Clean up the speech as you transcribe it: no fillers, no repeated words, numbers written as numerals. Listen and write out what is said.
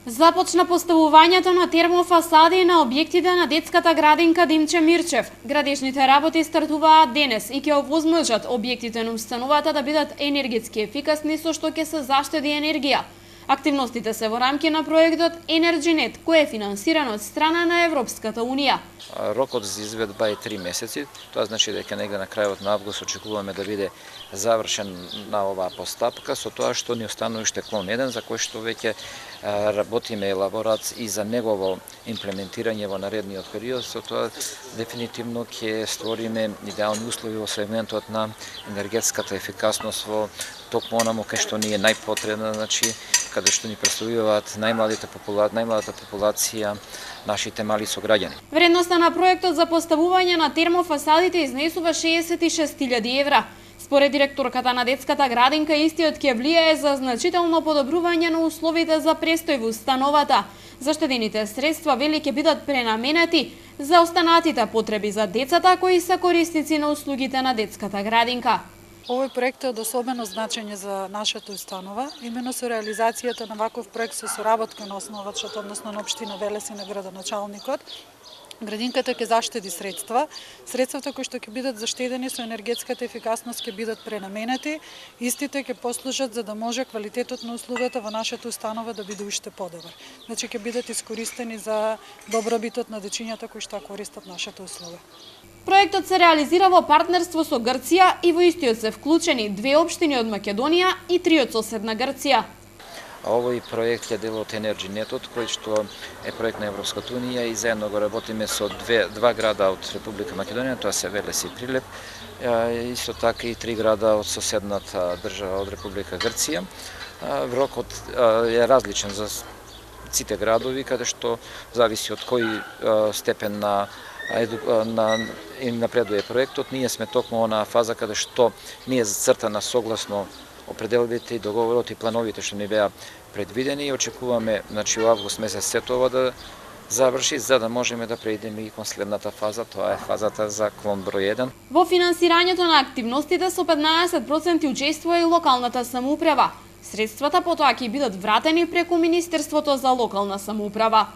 Започна поставувањето на термофасади на објектите на детската градинка Димче Мирчев. Градежните работи стартуваат денес и ќе овозможат објектите на установата да бидат енергетски ефикасни, со што ќе се заштеди енергија. Активностите се во рамки на проектот EnergyNet, кој е финансиран од страна на Европската Унија. Рокот за изведба е 3 месеци, тоа значи дека негде на крајот на август очекуваме да биде завршен на оваа постапка, со тоа што ни останува уште клон 1, за кој што веќе работиме елаборат и за негово имплементирање во наредниот период, со тоа дефинитивно ќе створиме идеални услови во сегментот на енергетската ефикасност во токму онаму кај што ни е најпотребна, значи каде што ни претставуваат најмладата популација, нашите мали сограѓани. Вредноста на проектот за поставување на термофасадите изнесува 66.000 евра. Според директорката на детската градинка, истиот ќе влијае за значително подобрување на условите за престој во установата. Заштедените средства вели ќе бидат пренаменети за останатите потреби за децата кои се корисници на услугите на детската градинка. Овој проект е од особено значење за нашата установа, имено со реализацијата на ваков проект со соработка на основачот, односно на општина Велес и на градоначалникот. Градинката ќе заштеди средства. Средствата кои што ќе бидат заштедени со енергетската ефикасност ќе бидат пренаменети. Истите ќе послужат за да може квалитетот на услугата во нашата установа да биде уште подобар. Значи ќе бидат искористени за добробитот на дечињата кои што користат нашата услуга. Проектот се реализира во партнерство со Грција и во истиот се вклучени 2 општини од Македонија и 3 од соседна Грција. Овој проект е дел од EnergyNet-от, кој што е проект на Европската Унија и заедно го работиме со два града од Република Македонија, тоа се Велес и Прилеп, исто така и 3 града од соседната држава од Република Грција. Рокот е различен за сите градови, каде што зависи од кој степен на напредува проектот. Ние сме токму онаа фаза каде што ние зацртана согласно определбите и договорот и плановите што ни беа предвидени и очекуваме, значи, во август месец сето ова да заврши, за да можеме да преидеме и кон следната фаза, тоа е фазата за клон број 1. Во финансирањето на активностите со 15% учествува и локалната самоуправа. Средствата потоа ќе бидат вратени преку Министерството за локална самоуправа.